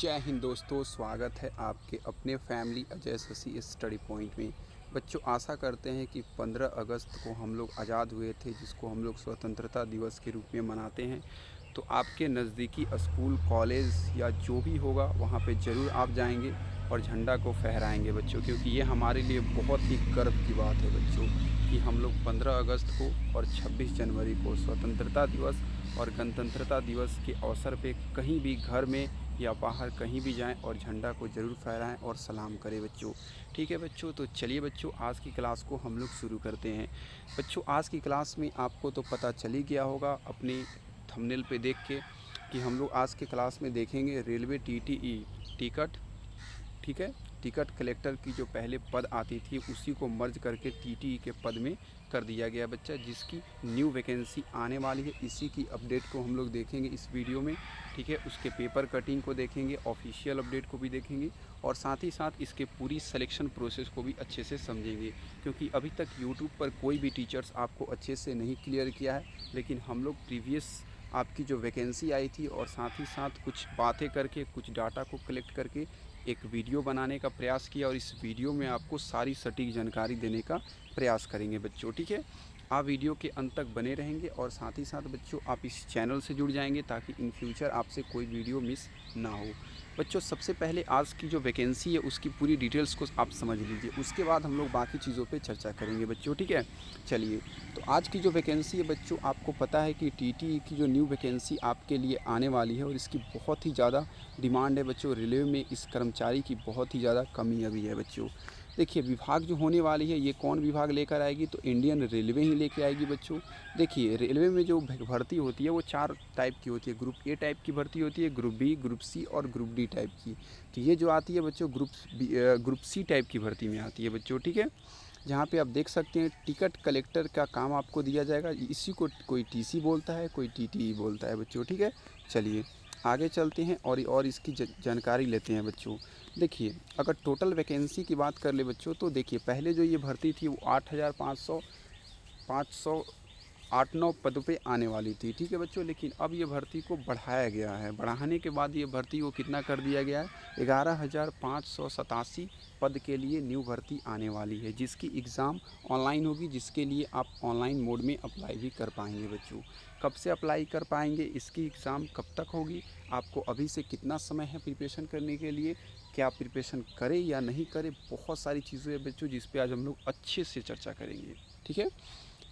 जय हिंद दोस्तों, स्वागत है आपके अपने family Ajay Shashi study point में। बच्चों, आशा करते हैं कि 15 अगस्त को हम लोग आज़ाद हुए थे, जिसको हम लोग स्वतंत्रता दिवस के रूप में मनाते हैं। तो आपके नज़दीकी स्कूल, कॉलेज या जो भी होगा वहाँ पे ज़रूर आप जाएंगे और झंडा को फहराएंगे बच्चों, क्योंकि ये हमारे लिए बहुत ही गर्व की बात है बच्चों कि हम लोग 15 अगस्त को और 26 जनवरी को स्वतंत्रता दिवस और गणतंत्रता दिवस के अवसर पे कहीं भी घर में या बाहर कहीं भी जाएं और झंडा को ज़रूर फहराएं और सलाम करें बच्चों। ठीक है बच्चों, तो चलिए बच्चों, आज की क्लास को हम लोग शुरू करते हैं। बच्चों, आज की क्लास में आपको तो पता चल ही गया होगा अपनी थंबनेल पे देख के कि हम लोग आज के क्लास में देखेंगे रेलवे टीटीई टिकट। ठीक है, टिकट कलेक्टर की जो पहले पद आती थी उसी को मर्ज करके टीटीई के पद में कर दिया गया बच्चा, जिसकी न्यू वैकेंसी आने वाली है। इसी की अपडेट को हम लोग देखेंगे इस वीडियो में। ठीक है, उसके पेपर कटिंग को देखेंगे, ऑफिशियल अपडेट को भी देखेंगे और साथ ही साथ इसके पूरी सिलेक्शन प्रोसेस को भी अच्छे से समझेंगे, क्योंकि अभी तक यूट्यूब पर कोई भी टीचर्स आपको अच्छे से नहीं क्लियर किया है। लेकिन हम लोग प्रीवियस आपकी जो वैकेंसी आई थी और साथ ही साथ कुछ बातें करके, कुछ डाटा को कलेक्ट करके एक वीडियो बनाने का प्रयास किया और इस वीडियो में आपको सारी सटीक जानकारी देने का प्रयास करेंगे बच्चों। ठीक है, आप वीडियो के अंत तक बने रहेंगे और साथ ही साथ बच्चों आप इस चैनल से जुड़ जाएंगे ताकि इन फ्यूचर आपसे कोई वीडियो मिस ना हो। बच्चों, सबसे पहले आज की जो वैकेंसी है उसकी पूरी डिटेल्स को आप समझ लीजिए, उसके बाद हम लोग बाकी चीज़ों पे चर्चा करेंगे बच्चों। ठीक है, चलिए, तो आज की जो वैकेंसी है बच्चों, आपको पता है कि टीटीई की जो न्यू वैकेंसी आपके लिए आने वाली है और इसकी बहुत ही ज़्यादा डिमांड है बच्चों। रेलवे में इस कर्मचारी की बहुत ही ज़्यादा कमी अभी है बच्चों। देखिए, विभाग जो होने वाली है ये कौन विभाग लेकर आएगी, तो इंडियन रेलवे ही लेके आएगी बच्चों। देखिए, रेलवे में जो भर्ती होती है वो 4 टाइप की होती है। ग्रुप ए टाइप की भर्ती होती है, ग्रुप बी, ग्रुप सी और ग्रुप डी टाइप की। तो ये जो आती है बच्चों ग्रुप सी टाइप की भर्ती में आती है बच्चों। ठीक है, जहाँ पे आप देख सकते हैं टिकट कलेक्टर का काम आपको दिया जाएगा। इसी को कोई टीसी बोलता है, कोई टीटीई बोलता है बच्चों। ठीक है, चलिए आगे चलते हैं और इसकी जानकारी लेते हैं बच्चों। देखिए, अगर टोटल वैकेंसी की बात कर ले बच्चों, तो देखिए पहले जो ये भर्ती थी वो 8,500 8-9 पदों पे आने वाली थी। ठीक है बच्चों, लेकिन अब ये भर्ती को बढ़ाया गया है। बढ़ाने के बाद ये भर्ती को कितना कर दिया गया है, 11,587 पद के लिए न्यू भर्ती आने वाली है, जिसकी एग्ज़ाम ऑनलाइन होगी, जिसके लिए आप ऑनलाइन मोड में अप्लाई भी कर पाएंगे बच्चों। कब से अप्लाई कर पाएंगे, इसकी एग्ज़ाम कब तक होगी, आपको अभी से कितना समय है प्रिपरेशन करने के लिए, क्या प्रिपरेशन करें या नहीं करें, बहुत सारी चीज़ें हैं बच्चों जिस पे आज हम लोग अच्छे से चर्चा करेंगे। ठीक है,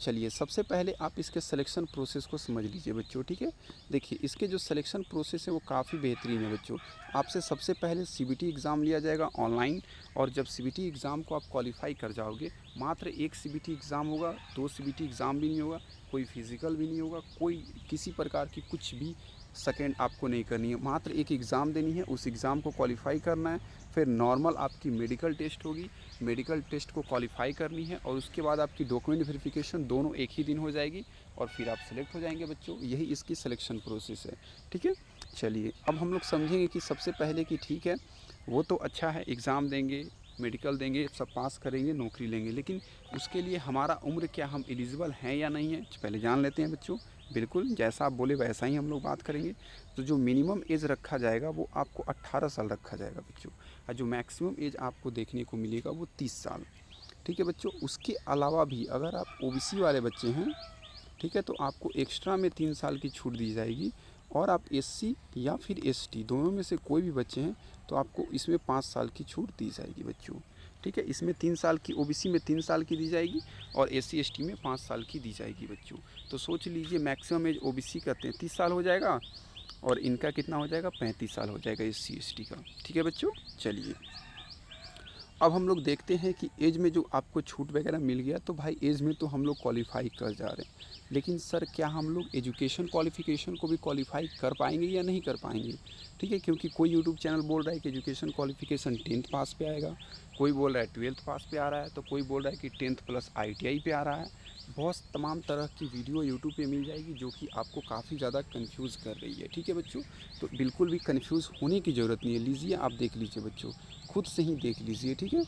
चलिए सबसे पहले आप इसके सिलेक्शन प्रोसेस को समझ लीजिए बच्चों। ठीक है, देखिए इसके जो सिलेक्शन प्रोसेस है वो काफ़ी बेहतरीन है बच्चों। आपसे सबसे पहले सीबीटी एग्ज़ाम लिया जाएगा ऑनलाइन, और जब सीबीटी एग्ज़ाम को आप क्वालिफाई कर जाओगे, मात्र एक सीबीटी एग्ज़ाम होगा, 2 सीबीटी एग्ज़ाम भी नहीं होगा, कोई फिज़िकल भी नहीं होगा, कोई किसी प्रकार की कुछ भी सेकेंड आपको नहीं करनी है। मात्र एक एग्ज़ाम देनी है, उस एग्ज़ाम को क्वालिफाई करना है। फिर नॉर्मल आपकी मेडिकल टेस्ट होगी, मेडिकल टेस्ट को क्वालिफाई करनी है और उसके बाद आपकी डॉक्यूमेंट वेरिफिकेशन दोनों एक ही दिन हो जाएगी और फिर आप सेलेक्ट हो जाएंगे बच्चों। यही इसकी सिलेक्शन प्रोसेस है। ठीक है, चलिए अब हम लोग समझेंगे कि सबसे पहले कि ठीक है वो तो अच्छा है, एग्ज़ाम देंगे, मेडिकल देंगे, सब पास करेंगे, नौकरी लेंगे, लेकिन उसके लिए हमारा उम्र क्या, हम एलिजिबल हैं या नहीं है, पहले जान लेते हैं बच्चों। बिल्कुल जैसा आप बोले वैसा ही हम लोग बात करेंगे। तो जो मिनिमम एज रखा जाएगा वो आपको 18 साल रखा जाएगा बच्चों, और जो मैक्सिमम एज आपको देखने को मिलेगा वो 30 साल। ठीक है बच्चों, उसके अलावा भी अगर आप ओबीसी वाले बच्चे हैं, ठीक है, तो आपको एक्स्ट्रा में 3 साल की छूट दी जाएगी। और आप एससी या फिर एसटी दोनों में से कोई भी बच्चे हैं तो आपको इसमें 5 साल की छूट दी जाएगी बच्चों। ठीक है, इसमें 3 साल की, ओबीसी में 3 साल की दी जाएगी और एससी एसटी में 5 साल की दी जाएगी बच्चों। तो सोच लीजिए मैक्सिमम एज ओबीसी का 33 साल हो जाएगा और इनका कितना हो जाएगा, 35 साल हो जाएगा एससी एसटी का। ठीक है बच्चों, चलिए अब हम लोग देखते हैं कि एज में जो आपको छूट वगैरह मिल गया, तो भाई एज में तो हम लोग क्वालिफाई कर जा रहे हैं, लेकिन सर क्या हम लोग एजुकेशन क्वालिफ़िकेशन को भी क्वालिफाई कर पाएंगे या नहीं कर पाएंगे। ठीक है, क्योंकि कोई यूट्यूब चैनल बोल रहा है कि एजुकेशन क्वालिफ़िकेशन 10th पास पे आएगा, कोई बोल रहा है 12th पास पे आ रहा है, तो कोई बोल रहा है कि 10th प्लस ITI पे आ रहा है। बहुत तमाम तरह की वीडियो यूट्यूब पे मिल जाएगी जो कि आपको काफ़ी ज़्यादा कंफ्यूज कर रही है। ठीक है बच्चों, तो बिल्कुल भी कंफ्यूज होने की ज़रूरत नहीं है। लीजिए आप देख लीजिए बच्चों, खुद से ही देख लीजिए। ठीक है,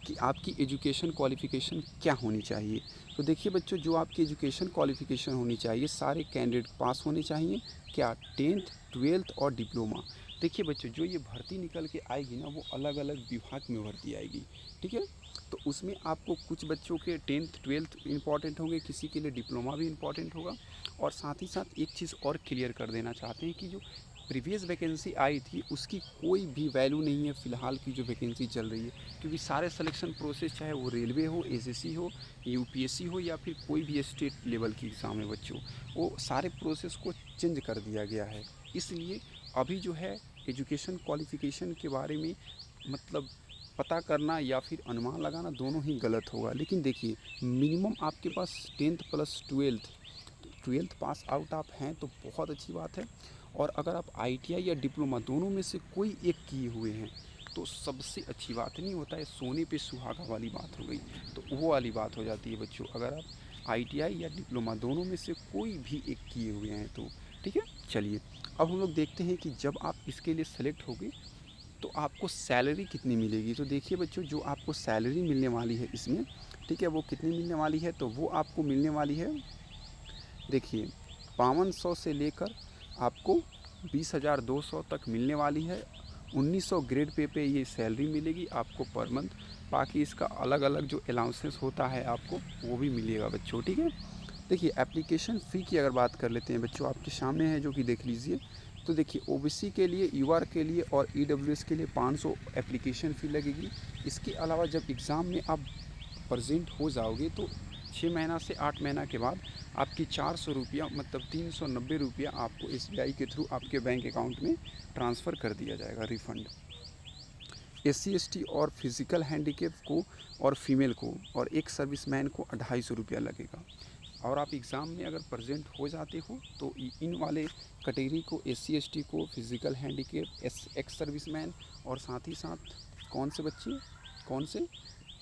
कि आपकी एजुकेशन क्वालिफ़िकेशन क्या होनी चाहिए। तो देखिए बच्चों, जो आपकी एजुकेशन क्वालिफ़िकेशन होनी चाहिए, सारे कैंडिडेट पास होने चाहिए क्या, 10th 12th और डिप्लोमा। देखिए बच्चों, जो ये भर्ती निकल के आएगी ना, वो अलग अलग विभाग में भर्ती आएगी, ठीक है। तो उसमें आपको कुछ बच्चों के 10th 12th इंपॉर्टेंट होंगे, किसी के लिए डिप्लोमा भी इंपॉर्टेंट होगा। और साथ ही साथ एक चीज़ और क्लियर कर देना चाहते हैं कि जो प्रीवियस वैकेंसी आई थी उसकी कोई भी वैल्यू नहीं है फ़िलहाल की जो वैकेंसी चल रही है, क्योंकि सारे सिलेक्शन प्रोसेस, चाहे वो रेलवे हो, एसएससी हो, यूपीएससी हो, या फिर कोई भी स्टेट लेवल की एग्ज़ाम है बच्चों, वो सारे प्रोसेस को चेंज कर दिया गया है। इसलिए अभी जो है एजुकेशन क्वालिफ़िकेशन के बारे में मतलब पता करना या फिर अनुमान लगाना दोनों ही गलत होगा। लेकिन देखिए, मिनिमम आपके पास 10th plus 12th pass out आप हैं तो बहुत अच्छी बात है। और अगर आप आईटीआई या डिप्लोमा दोनों में से कोई एक किए हुए हैं तो सबसे अच्छी बात। नहीं होता है सोने पे सुहागा वाली बात हो गई, तो वो वाली बात हो जाती है बच्चों, अगर आप आईटीआई या डिप्लोमा दोनों में से कोई भी एक किए हुए हैं तो। ठीक है, चलिए अब हम लोग देखते हैं कि जब आप इसके लिए सेलेक्ट होगे तो आपको सैलरी कितनी मिलेगी। तो देखिए बच्चों, जो आपको सैलरी मिलने वाली है इसमें, ठीक है, वो कितनी मिलने वाली है, तो वो आपको मिलने वाली है, देखिए 5200 से लेकर आपको 20,200 तक मिलने वाली है। 1900 ग्रेड पे ये सैलरी मिलेगी आपको पर मंथ। बाकी इसका अलग अलग जो अलाउंसेस होता है आपको वो भी मिलेगा बच्चों, ठीक है। देखिए एप्लीकेशन फ़ी की अगर बात कर लेते हैं बच्चों, आपके सामने है जो कि देख लीजिए। तो देखिए ओबीसी के लिए, यूआर के लिए और ईडब्ल्यूएस के लिए 500 एप्लीकेशन फ़ी लगेगी। इसके अलावा जब एग्ज़ाम में आप प्रेजेंट हो जाओगे तो 6 महीना से 8 महीना के बाद आपकी 400 रुपया मतलब 390 रुपया आपको एसबीआई के थ्रू आपके बैंक अकाउंट में ट्रांसफ़र कर दिया जाएगा, रिफ़ंड। एससी एसटी और फिज़िकल हैंडीकेप को और फीमेल को और एक सर्विसमैन को 250 रुपया लगेगा। और आप एग्ज़ाम में अगर प्रेजेंट हो जाते हो तो इन वाले कैटेगरी को, एससी एसटी को, फिज़िकल हैंडीकेप, एक्स सर्विसमैन और साथ ही साथ कौन से बच्चे, कौन से,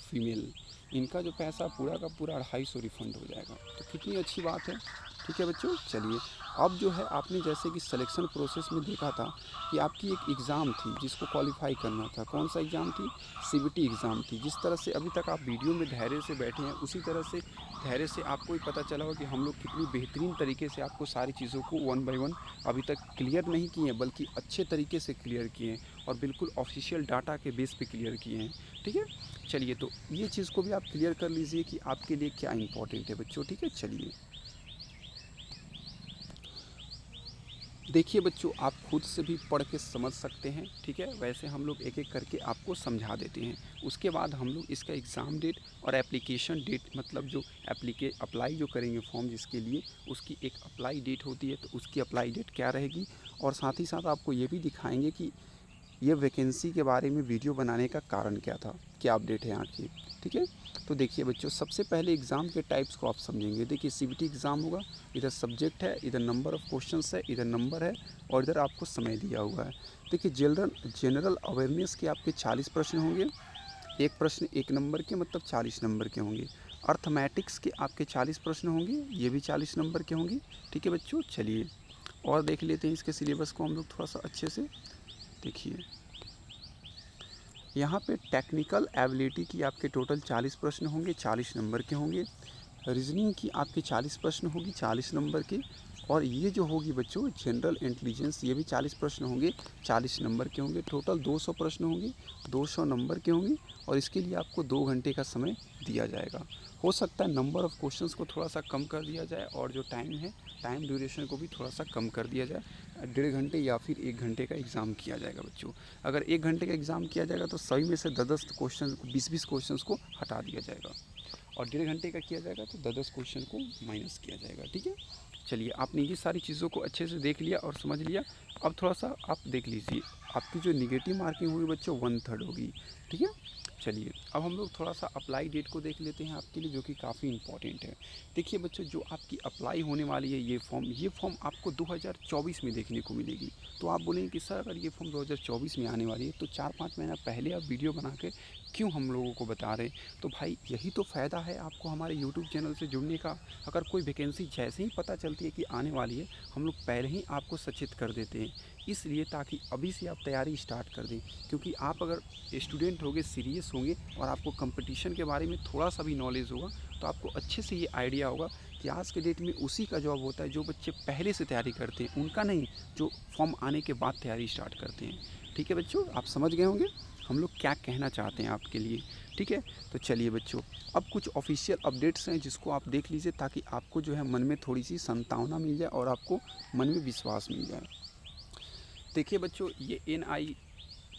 फीमेल, इनका जो पैसा पूरा का पूरा 250 रिफ़ंड हो जाएगा। तो कितनी अच्छी बात है, ठीक है बच्चों। चलिए अब जो है आपने जैसे कि सिलेक्शन प्रोसेस में देखा था कि आपकी एक एग्ज़ाम थी जिसको क्वालिफाई करना था। कौन सा एग्ज़ाम थी? सीबीटी एग्ज़ाम थी। जिस तरह से अभी तक आप वीडियो में धैर्य से बैठे हैं, उसी तरह से धैर्य से आपको ही पता चला होगा कि हम लोग कितनी बेहतरीन तरीके से आपको सारी चीज़ों को 1 बाय 1 अभी तक क्लियर नहीं किए हैं, बल्कि अच्छे तरीके से क्लियर किए हैं और बिल्कुल ऑफिशियल डाटा के बेस पे क्लियर किए हैं, ठीक है। चलिए तो ये चीज़ को भी आप क्लियर कर लीजिए कि आपके लिए क्या इंपॉर्टेंट है बच्चों, ठीक है। चलिए देखिए बच्चों, आप खुद से भी पढ़ के समझ सकते हैं, ठीक है। वैसे हम लोग एक एक करके आपको समझा देते हैं। उसके बाद हम लोग इसका एग्ज़ाम डेट और एप्लीकेशन डेट, मतलब जो अप्लाई जो करेंगे फॉर्म जिसके लिए, उसकी एक अप्लाई डेट होती है, तो उसकी अप्लाई डेट क्या रहेगी। और साथ ही साथ आपको ये भी दिखाएंगे कि ये वैकेंसी के बारे में वीडियो बनाने का कारण क्या था, क्या अपडेट है यहाँ की, ठीक है। तो देखिए बच्चों, सबसे पहले एग्ज़ाम के टाइप्स को आप समझेंगे। देखिए सीबीटी एग्ज़ाम होगा, इधर सब्जेक्ट है, इधर नंबर ऑफ़ क्वेश्चंस है, इधर नंबर है और इधर आपको समय दिया हुआ है। देखिए जनरल अवेयरनेस के आपके 40 प्रश्न होंगे, एक प्रश्न 1 नंबर के मतलब 40 नंबर के होंगे। अर्थमेटिक्स के आपके 40 प्रश्न होंगे, ये भी 40 नंबर के होंगे, ठीक है बच्चों। चलिए और देख लेते हैं इसके सिलेबस को हम लोग थोड़ा सा अच्छे से। देखिए यहाँ पे टेक्निकल एबिलिटी की आपके टोटल 40 प्रश्न होंगे, 40 नंबर के होंगे। रीजनिंग की आपके 40 प्रश्न होगी, 40 नंबर के। और ये जो होगी बच्चों जनरल इंटेलिजेंस, ये भी 40 प्रश्न होंगे, 40 नंबर के होंगे। टोटल 200 प्रश्न होंगे, 200 नंबर के होंगे। और इसके लिए आपको 2 घंटे का समय दिया जाएगा। हो सकता है नंबर ऑफ़ क्वेश्चंस को थोड़ा सा कम कर दिया जाए और जो टाइम है, टाइम ड्यूरेशन को भी थोड़ा सा कम कर दिया जाए। 1.5 घंटे या फिर 1 घंटे का एग्ज़ाम किया जाएगा बच्चों। अगर 1 घंटे का एग्ज़ाम किया जाएगा तो सभी में से 10-10 क्वेश्चन, 20-20 क्वेश्चंस को हटा दिया जाएगा। और 1.5 घंटे का किया जाएगा तो 10-10 क्वेश्चन को माइनस किया जाएगा, ठीक है। चलिए आपने ये सारी चीज़ों को अच्छे से देख लिया और समझ लिया। अब थोड़ा सा आप देख लीजिए, आपकी जो निगेटिव मार्किंग होगी बच्चों 1/3 होगी, ठीक है। चलिए अब हम लोग थोड़ा सा अप्लाई डेट को देख लेते हैं आपके लिए, जो कि काफ़ी इंपॉर्टेंट है। देखिए बच्चों, जो आपकी अप्लाई होने वाली है ये फॉर्म आपको 2024 में देखने को मिलेगी। तो आप बोलेंगे कि सर अगर ये फॉर्म 2024 में आने वाली है तो 4-5 महीना पहले आप वीडियो बना के क्यों हम लोगों को बता रहे हैं। तो भाई यही तो फ़ायदा है आपको हमारे यूट्यूब चैनल से जुड़ने का। अगर कोई वैकेंसी जैसे ही पता चलती है कि आने वाली है, हम लोग पहले ही आपको सचेत कर देते हैं, इसलिए ताकि अभी से आप तैयारी स्टार्ट कर दें। क्योंकि आप अगर स्टूडेंट होंगे, सीरियस होंगे और आपको कंपटीशन के बारे में थोड़ा सा भी नॉलेज होगा तो आपको अच्छे से ये आइडिया होगा कि कि आज के डेट में उसी का जॉब होता है जो बच्चे पहले से तैयारी करते हैं, उनका नहीं जो फॉर्म आने के बाद तैयारी स्टार्ट करते हैं। ठीक है बच्चों, आप समझ गए होंगे हम लोग क्या कहना चाहते हैं आपके लिए। ठीक है, तो चलिए बच्चों, अब कुछ ऑफिशियल अपडेट्स हैं जिसको आप देख लीजिए ताकि आपको जो है मन में थोड़ी सी संतावना मिल जाए और आपको मन में विश्वास मिल जाए। देखिए बच्चों, ये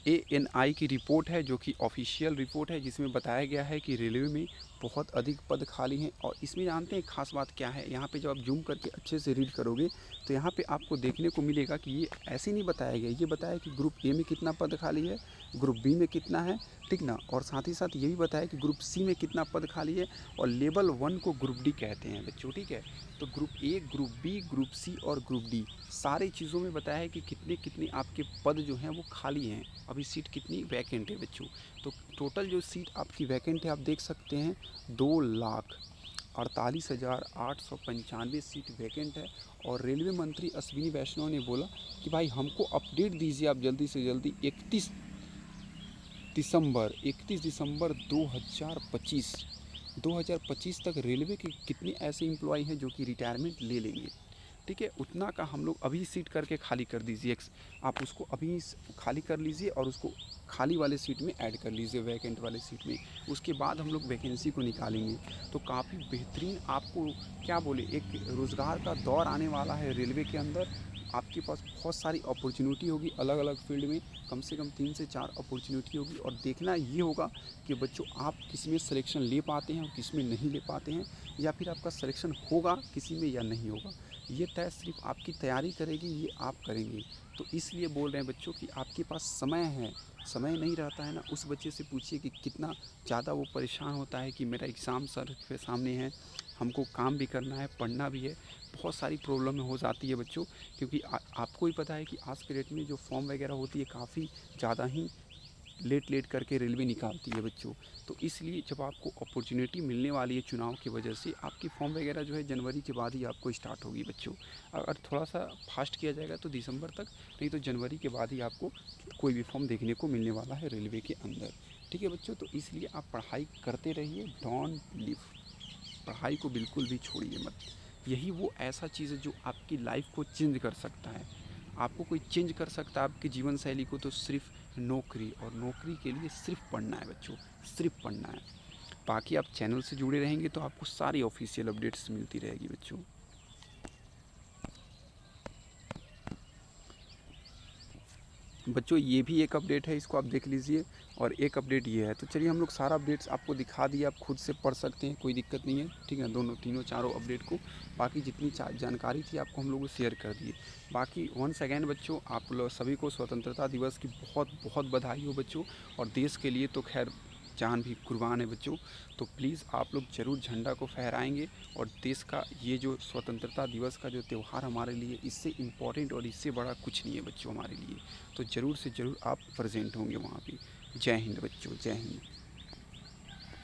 ANI की रिपोर्ट है जो कि ऑफिशियल रिपोर्ट है, जिसमें बताया गया है कि रेलवे में बहुत अधिक पद खाली हैं। और इसमें जानते हैं खास बात क्या है, यहाँ पे जब आप जूम करके अच्छे से रीड करोगे तो यहाँ पे आपको देखने को मिलेगा कि ये ऐसे नहीं बताया गया, ये बताया कि ग्रुप ए में कितना पद खाली है, ग्रुप बी में कितना है, ठीक ना, और साथ ही साथ ये भी बताया कि ग्रुप सी में कितना पद खाली है, और लेवल 1 को ग्रुप डी कहते हैं बच्चों। ठीक है, तो group A, group B, group C और ग्रुप डी सारी चीज़ों में बताया है कि कितने कितने आपके पद जो हैं वो खाली हैं, अभी सीट कितनी वैकेंट है बच्चों। तो टोटल जो सीट आपकी वैकेंट है आप देख सकते हैं 2,48,895 सीट वैकेंट है। और रेलवे मंत्री अश्विनी वैष्णव ने बोला कि भाई हमको अपडेट दीजिए आप जल्दी से जल्दी 31 दिसंबर 2025 तक रेलवे के कितने ऐसे एम्प्लॉय हैं जो कि रिटायरमेंट ले लेंगे। ठीक है, उतना का हम लोग अभी सीट करके खाली कर दीजिए, आप उसको अभी खाली कर लीजिए और उसको खाली वाले सीट में ऐड कर लीजिए, वैकेंट वाले सीट में। उसके बाद हम लोग वैकेंसी को निकालेंगे। तो काफ़ी बेहतरीन आपको क्या बोले, एक रोज़गार का दौर आने वाला है रेलवे के अंदर। आपके पास बहुत सारी अपॉर्चुनिटी होगी अलग अलग फील्ड में, कम से कम 3 से 4 अपॉर्चुनिटी होगी। और देखना ये होगा कि बच्चों आप किस में सिलेक्शन ले पाते हैं और किस में नहीं ले पाते हैं, या फिर आपका सिलेक्शन होगा किसी में या नहीं होगा, ये तय सिर्फ आपकी तैयारी करेगी, ये आप करेंगे। तो इसलिए बोल रहे हैं बच्चों कि आपके पास समय है, समय नहीं रहता है ना, उस बच्चे से पूछिए कि कितना ज़्यादा वो परेशान होता है कि मेरा एग्ज़ाम सर के सामने है, हमको काम भी करना है, पढ़ना भी है, बहुत सारी प्रॉब्लम हो जाती है बच्चों। क्योंकि आपको ही पता है कि आज के डेट में जो फॉर्म वगैरह होती है काफ़ी ज़्यादा ही लेट करके रेलवे निकालती है बच्चों। तो इसलिए जब आपको अपॉर्चुनिटी मिलने वाली है चुनाव की वजह से, आपकी फॉर्म वगैरह जो है जनवरी के बाद ही आपको स्टार्ट होगी बच्चों। अगर थोड़ा सा फास्ट किया जाएगा तो दिसंबर तक, नहीं तो जनवरी के बाद ही आपको कोई भी फॉर्म देखने को मिलने वाला है रेलवे के अंदर। ठीक है बच्चों, तो इसलिए आप पढ़ाई करते रहिए, डोंट लीव, पढ़ाई को बिल्कुल भी छोड़िए मत। यही वो ऐसा चीज़ है जो आपकी लाइफ को चेंज कर सकता है। आपको कोई चेंज कर सकता है आपकी जीवन शैली को, तो सिर्फ नौकरी, और नौकरी के लिए सिर्फ पढ़ना है बच्चों, सिर्फ पढ़ना है। बाकी आप चैनल से जुड़े रहेंगे तो आपको सारी ऑफिशियल अपडेट्स मिलती रहेगी बच्चों। बच्चों ये भी एक अपडेट है, इसको आप देख लीजिए, और एक अपडेट ये है। तो चलिए हम लोग सारा अपडेट्स आपको दिखा दिए, आप खुद से पढ़ सकते हैं, कोई दिक्कत नहीं है। ठीक है, दोनों तीनों चारों अपडेट को, बाकी जितनी जानकारी थी आपको हम लोग शेयर कर दिए। बाकी वंस अगैन बच्चों, आप लोग सभी को स्वतंत्रता दिवस की बहुत बहुत बधाई हो बच्चों। और देश के लिए तो खैर जान भी कुर्बान है बच्चों। तो प्लीज़ आप लोग ज़रूर झंडा को फहराएंगे, और देश का ये जो स्वतंत्रता दिवस का जो त्यौहार हमारे लिए, इससे इम्पॉर्टेंट और इससे बड़ा कुछ नहीं है बच्चों हमारे लिए। तो ज़रूर से ज़रूर आप प्रेजेंट होंगे वहाँ पे। जय हिंद बच्चों, जय हिंद।